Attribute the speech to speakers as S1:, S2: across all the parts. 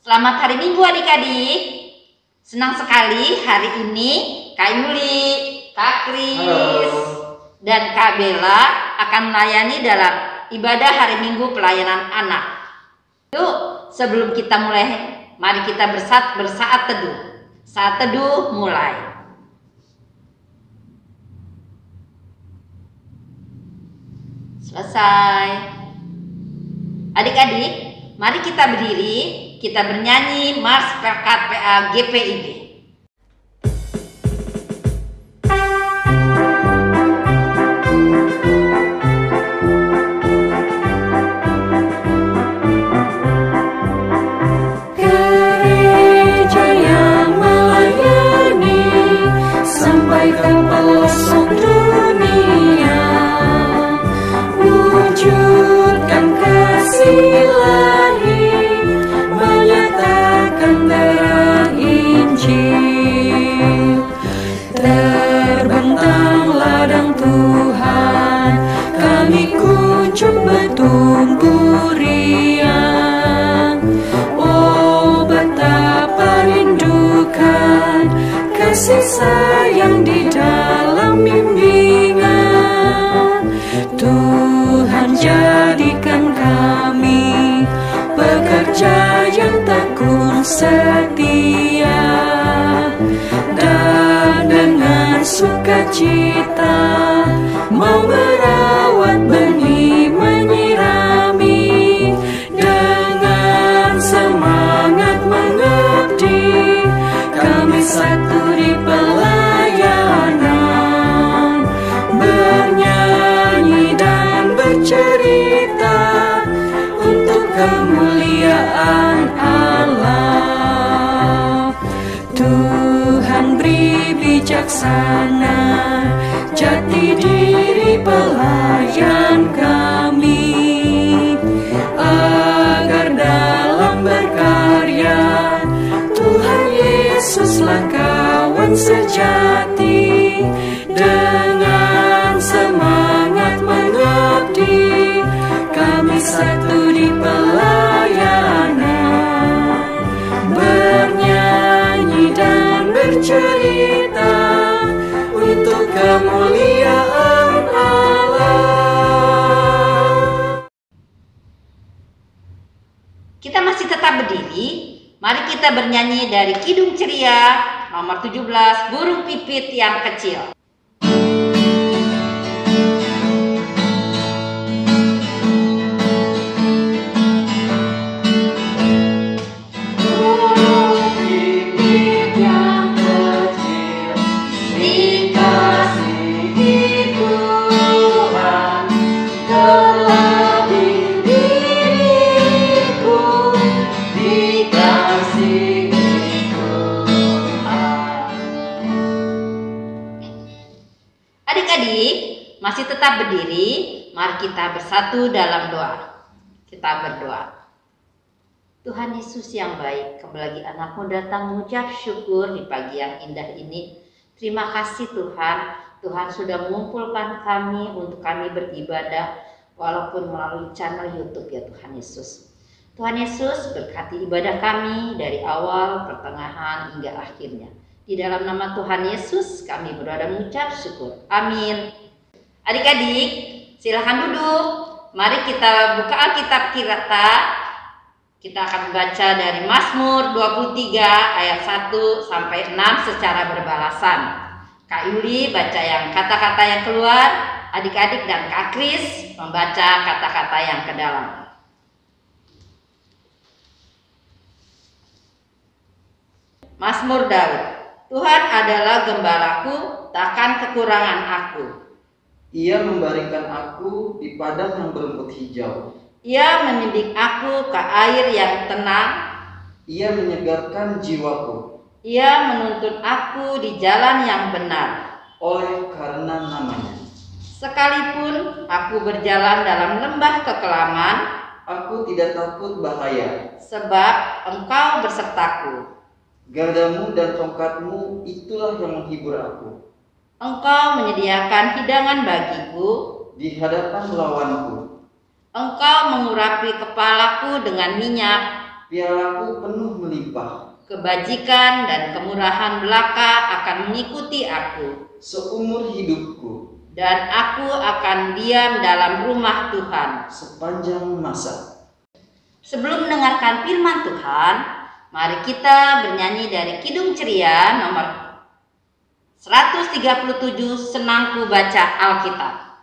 S1: Selamat hari Minggu adik-adik. Senang sekali hari ini Kak Yuli, Kak Kris, dan Kak Bella akan melayani dalam ibadah hari Minggu pelayanan anak. Yuk, sebelum kita mulai, mari kita bersaat teduh. Saat teduh mulai. Selesai. Adik-adik, mari kita berdiri, kita bernyanyi Mars PKPA GPIB.
S2: Gereja yang melayani sampai ke pelosok dunia, wujudkan kasih ilahi, menyatakan terang Injil. Terbentang ladang Tuhan, kami kunjung bertumbuh riang. Oh, betapa rindukan kasih sayang di dalam bimbingan. Tuhan jadikan kami pekerja yang tekun setia, dan dengan sukacita mau merawat benih, menyirami, dengan semangat mengabdi. Kami satu di pelayanan, bernyanyi dan bercerita untuk kemuliaan Allah. Tuhan beri bijaksana jati diri pelayan kami, agar dalam berkarya Tuhan Yesuslah kawan sejati. Dengan semangat mengabdi, kami satu di pelayanan, bernyanyi dan bercerita untuk kemuliaan Allah.
S1: Kita masih tetap berdiri. Mari kita bernyanyi dari Kidung Ceria nomor 17, Burung Pipit yang Kecil. Adik-adik masih tetap berdiri, mari kita bersatu dalam doa. Kita berdoa. Tuhan Yesus yang baik, kembali lagi anakmu datang mengucap syukur di pagi yang indah ini. Terima kasih Tuhan, Tuhan sudah mengumpulkan kami untuk kami beribadah walaupun melalui channel YouTube ya Tuhan Yesus. Tuhan Yesus berkati ibadah kami dari awal, pertengahan hingga akhirnya. Di dalam nama Tuhan Yesus kami berdoa dan mengucap syukur. Amin. Adik-adik silahkan duduk. Mari kita buka Alkitab kita. Kita akan baca dari Mazmur 23 ayat 1 sampai 6 secara berbalasan. Kak Yuli baca yang kata-kata yang keluar, adik-adik dan Kak Kris membaca kata-kata yang ke dalam. Mazmur Daud. Tuhan adalah gembalaku, takkan kekurangan aku.
S3: Ia membaringkan aku di padang yang berumput hijau.
S1: Ia membimbing aku ke air yang tenang.
S3: Ia menyegarkan jiwaku.
S1: Ia menuntun aku di jalan yang benar
S3: oleh karena namanya.
S1: Sekalipun aku berjalan dalam lembah kekelaman,
S3: aku tidak takut bahaya,
S1: sebab Engkau bersertaku.
S3: Gardamu dan tongkatmu itulah yang menghibur aku.
S1: Engkau menyediakan hidangan bagiku
S3: di hadapan lawanku.
S1: Engkau mengurapi kepalaku dengan minyak,
S3: pialaku penuh melimpah.
S1: Kebajikan dan kemurahan belaka akan mengikuti aku
S3: Seumur hidupku,
S1: dan aku akan diam dalam rumah Tuhan
S3: sepanjang masa.
S1: Sebelum mendengarkan firman Tuhan, mari kita bernyanyi dari Kidung Ceria nomor 137, Senangku Baca Alkitab.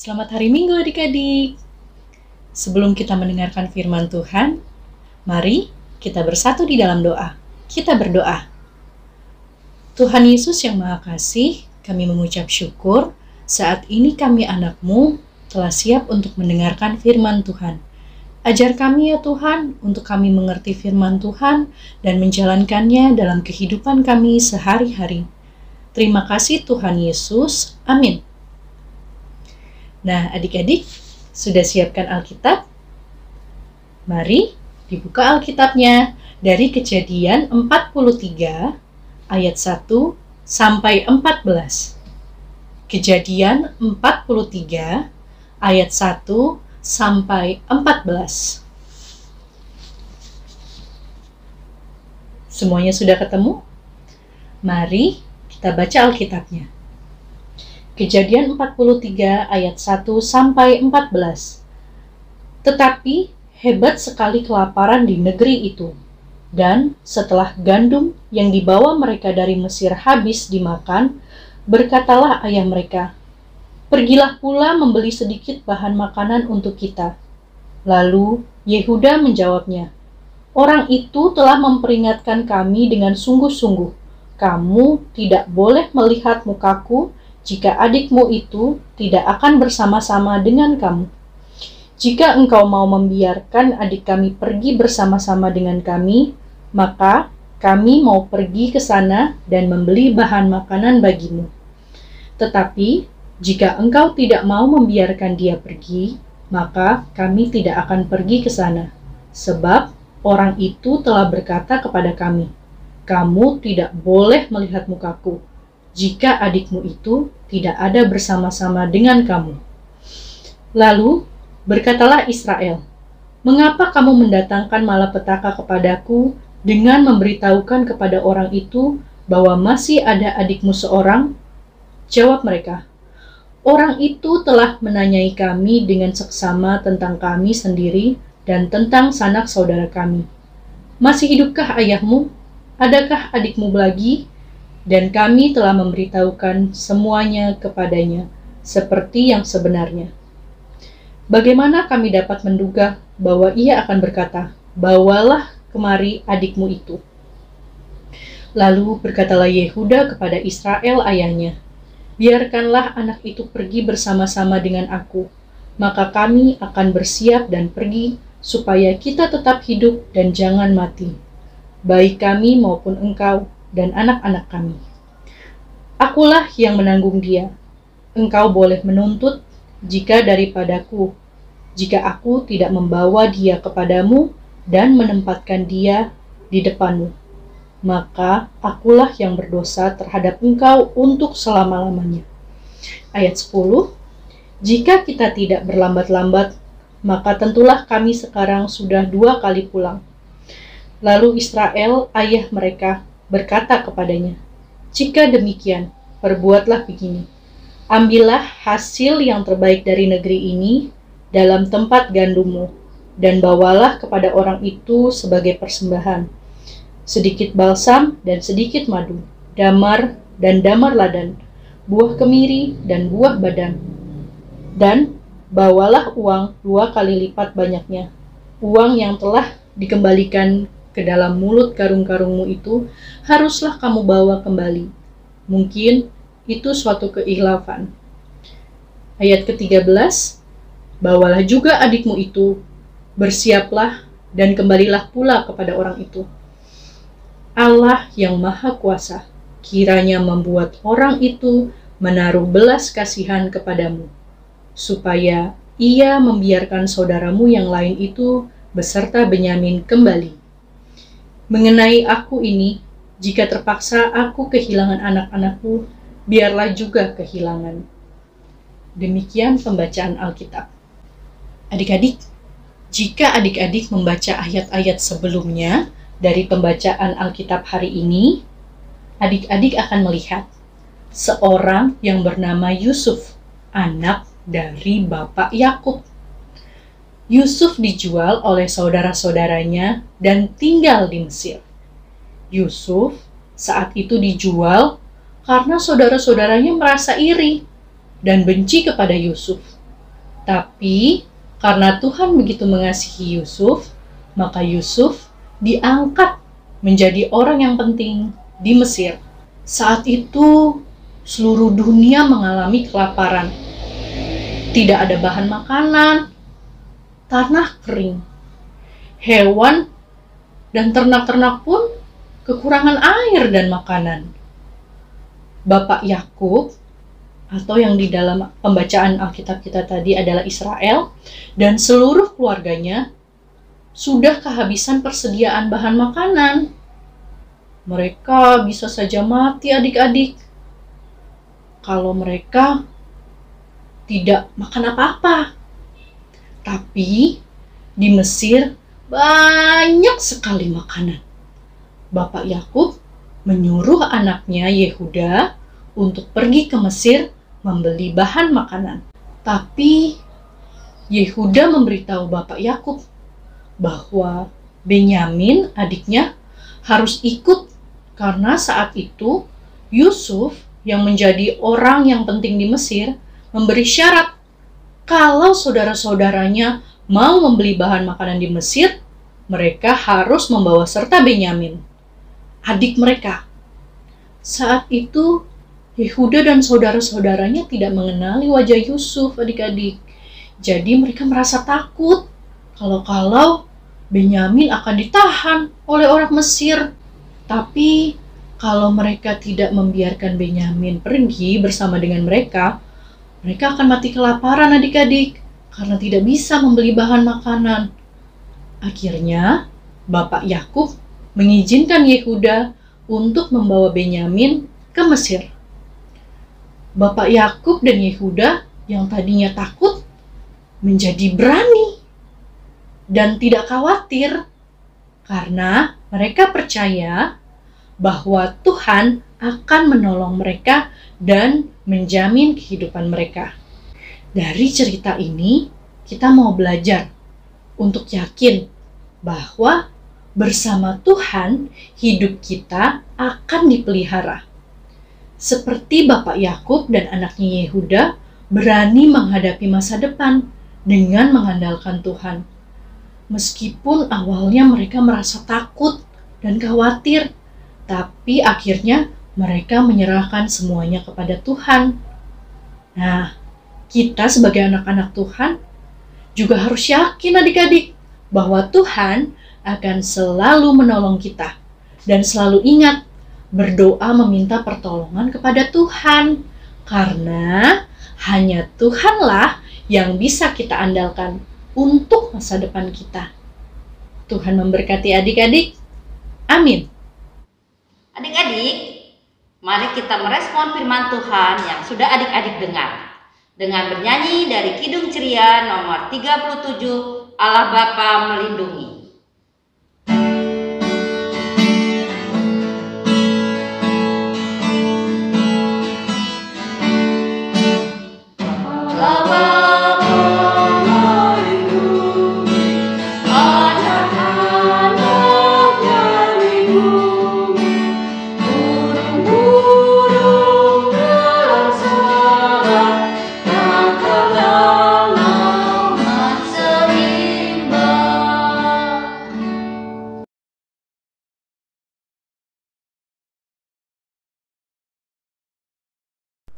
S4: Selamat hari Minggu adik-adik. Sebelum kita mendengarkan firman Tuhan, mari kita bersatu di dalam doa. Kita berdoa. Tuhan Yesus yang Maha Kasih, kami mengucap syukur saat ini kami anak-Mu telah siap untuk mendengarkan firman Tuhan. Ajar kami ya Tuhan untuk kami mengerti firman Tuhan dan menjalankannya dalam kehidupan kami sehari-hari. Terima kasih Tuhan Yesus. Amin. Nah, adik-adik, sudah siapkan Alkitab? Mari dibuka Alkitabnya dari Kejadian 43 ayat 1 sampai 14. Kejadian 43 ayat 1 sampai 14. Semuanya sudah ketemu? Mari kita baca Alkitabnya. Kejadian 43 ayat 1 sampai 14. Tetapi hebat sekali kelaparan di negeri itu. Dan setelah gandum yang dibawa mereka dari Mesir habis dimakan, berkatalah ayah mereka, "Pergilah pula membeli sedikit bahan makanan untuk kita." Lalu Yehuda menjawabnya, "Orang itu telah memperingatkan kami dengan sungguh-sungguh, kamu tidak boleh melihat mukaku jika adikmu itu tidak akan bersama-sama dengan kamu. Jika engkau mau membiarkan adik kami pergi bersama-sama dengan kami, maka kami mau pergi ke sana dan membeli bahan makanan bagimu. Tetapi jika engkau tidak mau membiarkan dia pergi, maka kami tidak akan pergi ke sana. Sebab orang itu telah berkata kepada kami, 'Kamu tidak boleh melihat mukaku jika adikmu itu tidak ada bersama-sama dengan kamu.' Lalu berkatalah Israel, 'Mengapa kamu mendatangkan malapetaka kepadaku dengan memberitahukan kepada orang itu bahwa masih ada adikmu seorang?' Jawab mereka, 'Orang itu telah menanyai kami dengan seksama tentang kami sendiri dan tentang sanak saudara kami. Masih hidupkah ayahmu? Adakah adikmu lagi?' Dan kami telah memberitahukan semuanya kepadanya, seperti yang sebenarnya. Bagaimana kami dapat menduga bahwa ia akan berkata, 'Bawalah kemari adikmu itu.' Lalu berkatalah Yehuda kepada Israel ayahnya, 'Biarkanlah anak itu pergi bersama-sama dengan aku, maka kami akan bersiap dan pergi, supaya kita tetap hidup dan jangan mati, baik kami maupun engkau dan anak-anak kami. Akulah yang menanggung dia. Engkau boleh menuntut jika daripadaku, jika aku tidak membawa dia kepadamu dan menempatkan dia di depanmu. Maka akulah yang berdosa terhadap engkau untuk selama-lamanya.'" Ayat 10. "Jika kita tidak berlambat-lambat, maka tentulah kami sekarang sudah 2 kali pulang." Lalu Israel, ayah mereka, berkata kepadanya, "Jika demikian, perbuatlah begini. Ambillah hasil yang terbaik dari negeri ini dalam tempat gandummu, dan bawalah kepada orang itu sebagai persembahan. Sedikit balsam dan sedikit madu, damar dan damar ladan, buah kemiri dan buah badang. Dan bawalah uang 2 kali lipat banyaknya, uang yang telah dikembalikan ke dalam mulut karung-karungmu itu haruslah kamu bawa kembali. Mungkin itu suatu keikhlafan." Ayat ke-13, "Bawalah juga adikmu itu, bersiaplah dan kembalilah pula kepada orang itu. Allah yang Maha Kuasa kiranya membuat orang itu menaruh belas kasihan kepadamu, supaya ia membiarkan saudaramu yang lain itu beserta Benyamin kembali. Mengenai aku ini, jika terpaksa aku kehilangan anak-anakku, biarlah juga kehilangan. Demikian pembacaan Alkitab. Adik-adik, jika adik-adik membaca ayat-ayat sebelumnya dari pembacaan Alkitab hari ini, adik-adik akan melihat seorang yang bernama Yusuf, anak dari Bapak Yakub. Yusuf dijual oleh saudara-saudaranya dan tinggal di Mesir. Yusuf saat itu dijual karena saudara-saudaranya merasa iri dan benci kepada Yusuf. Tapi karena Tuhan begitu mengasihi Yusuf, maka Yusuf diangkat menjadi orang yang penting di Mesir. Saat itu seluruh dunia mengalami kelaparan. Tidak ada bahan makanan, tanah kering, hewan dan ternak-ternak pun kekurangan air dan makanan. Bapak Yakub, atau yang di dalam pembacaan Alkitab kita tadi adalah Israel, dan seluruh keluarganya sudah kehabisan persediaan bahan makanan. Mereka bisa saja mati, adik-adik, kalau mereka tidak makan apa-apa. Tapi di Mesir banyak sekali makanan. Bapak Yakub menyuruh anaknya Yehuda untuk pergi ke Mesir membeli bahan makanan. Tapi Yehuda memberitahu Bapak Yakub bahwa Benyamin, adiknya, harus ikut karena saat itu Yusuf yang menjadi orang yang penting di Mesir memberi syarat kalau saudara-saudaranya mau membeli bahan makanan di Mesir, mereka harus membawa serta Benyamin, adik mereka. Saat itu Yehuda dan saudara-saudaranya tidak mengenali wajah Yusuf, adik-adik. Jadi mereka merasa takut kalau Benyamin akan ditahan oleh orang Mesir. Tapi kalau mereka tidak membiarkan Benyamin pergi bersama dengan mereka akan mati kelaparan, adik-adik, karena tidak bisa membeli bahan makanan. Akhirnya, Bapak Yakub mengizinkan Yehuda untuk membawa Benyamin ke Mesir. Bapak Yakub dan Yehuda yang tadinya takut menjadi berani dan tidak khawatir karena mereka percaya bahwa Tuhan akan menolong mereka dan menjamin kehidupan mereka. Dari cerita ini, kita mau belajar untuk yakin bahwa bersama Tuhan hidup kita akan dipelihara. Seperti Bapak Yakub dan anaknya Yehuda berani menghadapi masa depan dengan mengandalkan Tuhan. Meskipun awalnya mereka merasa takut dan khawatir, tapi akhirnya mereka menyerahkan semuanya kepada Tuhan. Nah, kita sebagai anak-anak Tuhan juga harus yakin, adik-adik, bahwa Tuhan akan selalu menolong kita. Dan selalu ingat, berdoa meminta pertolongan kepada Tuhan. Karena hanya Tuhanlah yang bisa kita andalkan untuk masa depan kita. Tuhan memberkati adik-adik. Amin.
S1: Adik-adik, mari kita merespon firman Tuhan yang sudah adik-adik dengar dengan bernyanyi dari Kidung Ceria nomor 37, Allah Bapa Melindungi.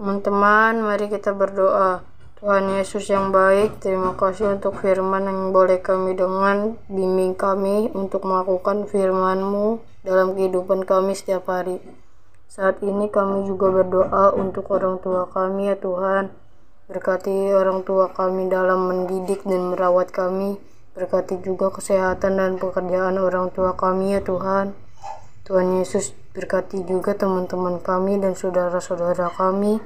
S5: Teman-teman, mari kita berdoa. Tuhan Yesus yang baik, terima kasih untuk firman yang boleh kami dengar. Bimbing kami untuk melakukan firman-Mu dalam kehidupan kami setiap hari. Saat ini kami juga berdoa untuk orang tua kami ya Tuhan. Berkati orang tua kami dalam mendidik dan merawat kami. Berkati juga kesehatan dan pekerjaan orang tua kami ya Tuhan. Tuhan Yesus berkati juga teman-teman kami dan saudara-saudara kami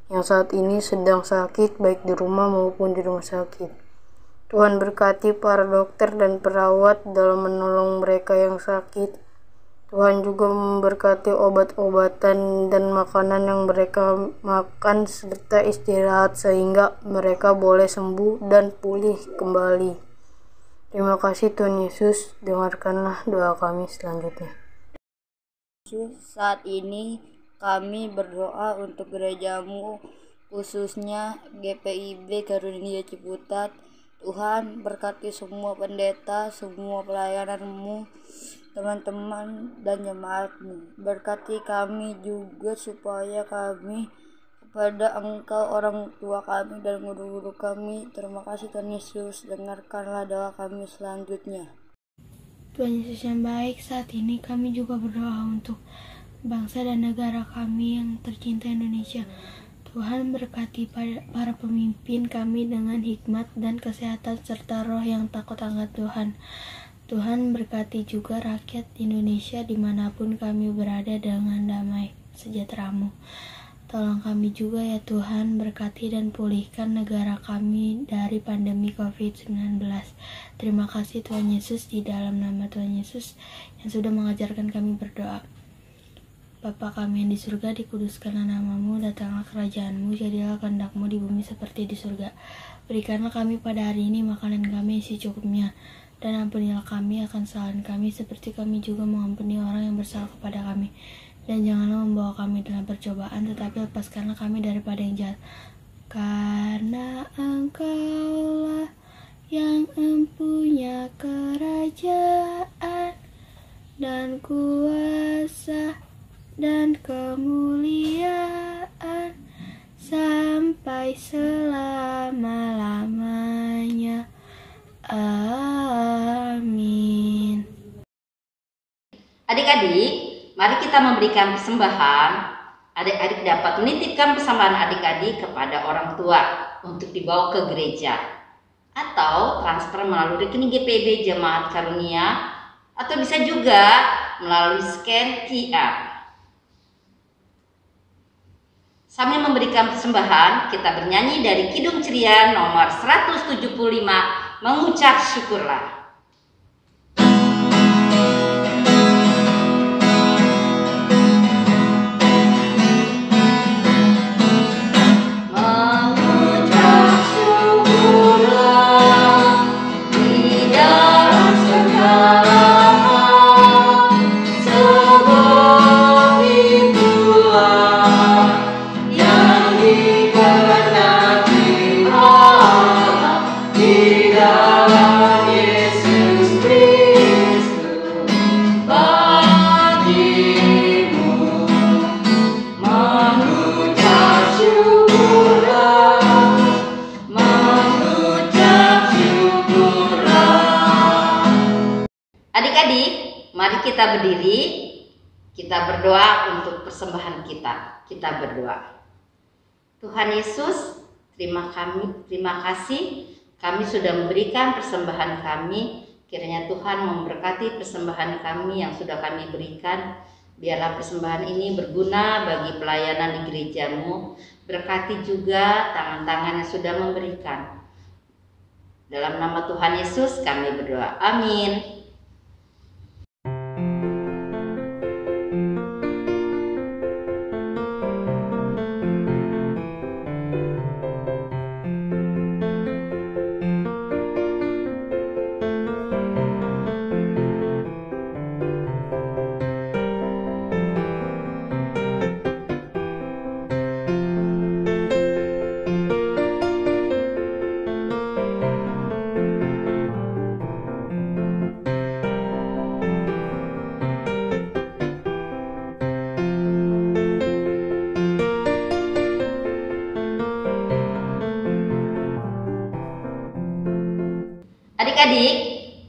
S5: yang saat ini sedang sakit baik di rumah maupun di rumah sakit. Tuhan berkati para dokter dan perawat dalam menolong mereka yang sakit. Tuhan juga memberkati obat-obatan dan makanan yang mereka makan serta istirahat sehingga mereka boleh sembuh dan pulih kembali. Terima kasih Tuhan Yesus, dengarkanlah doa kami selanjutnya. Saat ini kami berdoa untuk gereja-Mu, khususnya GPIB Karunia Ciputat. Tuhan berkati semua pendeta, semua pelayanan-Mu, teman-teman dan jemaat-Mu. Berkati kami juga supaya kami kepada Engkau, orang tua kami dan guru-guru kami. Terima kasih Tuhan Yesus, dengarkanlah doa kami selanjutnya.
S6: Tuhan Yesus yang baik, saat ini kami juga berdoa untuk bangsa dan negara kami yang tercinta Indonesia. Tuhan berkati para pemimpin kami dengan hikmat dan kesehatan serta roh yang takut akan Tuhan. Tuhan berkati juga rakyat Indonesia dimanapun kami berada dengan damai sejahtera-Mu. Tolong kami juga ya Tuhan, berkati dan pulihkan negara kami dari pandemi COVID-19. Terima kasih Tuhan Yesus, di dalam nama Tuhan Yesus yang sudah mengajarkan kami berdoa. Bapa kami yang di surga, dikuduskanlah nama-Mu, datanglah kerajaan-Mu, jadilah kehendak-Mu di bumi seperti di surga. Berikanlah kami pada hari ini makanan kami secukupnya, dan ampunilah kami akan kesalahan kami, seperti kami juga mengampuni orang yang bersalah kepada kami. Dan janganlah membawa kami dalam percobaan, tetapi lepaskanlah kami daripada yang jahat. Karena Engkaulah yang mempunyai kerajaan dan kuasa dan kemuliaan sampai selama-lamanya. Amin.
S1: Adik-adik, mari kita memberikan persembahan. Adik-adik dapat menitipkan persembahan adik-adik kepada orang tua untuk dibawa ke gereja, atau transfer melalui rekening GPIB Jemaat Karunia, atau bisa juga melalui scan QR. Sambil memberikan persembahan, kita bernyanyi dari Kidung Ceria nomor 175, Mengucap Syukurlah. Adik-adik, mari kita berdiri, kita berdoa untuk persembahan kita. Kita berdoa. Tuhan Yesus, terima kasih kami sudah memberikan persembahan kami. Kiranya Tuhan memberkati persembahan kami yang sudah kami berikan. Biarlah persembahan ini berguna bagi pelayanan di gereja-Mu. Berkati juga tangan-tangan yang sudah memberikan. Dalam nama Tuhan Yesus kami berdoa. Amin. Adik-adik,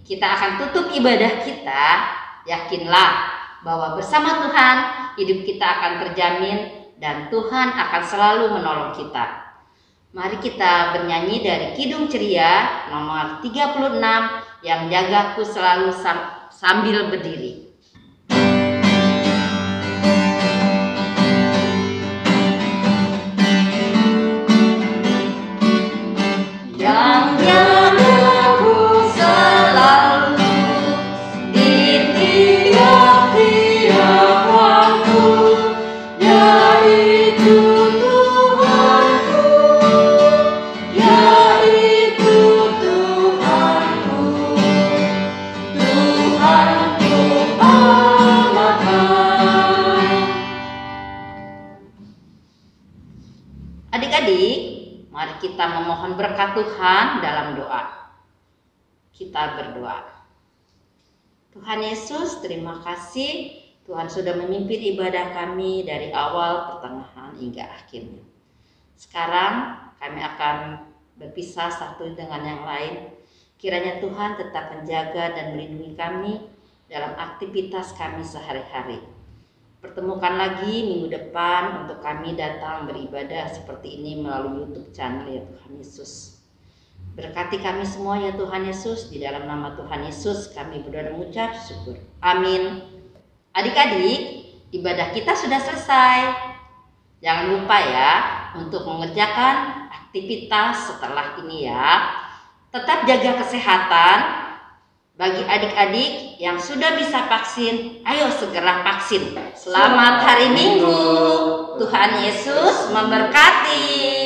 S1: kita akan tutup ibadah kita. Yakinlah bahwa bersama Tuhan hidup kita akan terjamin dan Tuhan akan selalu menolong kita. Mari kita bernyanyi dari Kidung Ceria nomor 36, Yang Jagaku Selalu Sambil Berdiri. Adik-adik, mari kita memohon berkat Tuhan dalam doa. Kita berdoa. Tuhan Yesus, terima kasih Tuhan sudah memimpin ibadah kami dari awal, pertengahan, hingga akhirnya. Sekarang kami akan berpisah satu dengan yang lain. Kiranya Tuhan tetap menjaga dan melindungi kami dalam aktivitas kami sehari-hari. Pertemukan lagi minggu depan untuk kami datang beribadah seperti ini melalui YouTube channel ya Tuhan Yesus. Berkati kami semua ya Tuhan Yesus, di dalam nama Tuhan Yesus kami berdoa dan mengucap syukur. Amin. Adik-adik, ibadah kita sudah selesai. Jangan lupa ya untuk mengerjakan aktivitas setelah ini ya. Tetap jaga kesehatan. Bagi adik-adik yang sudah bisa vaksin, ayo segera vaksin. Selamat hari Minggu. Tuhan Yesus memberkati.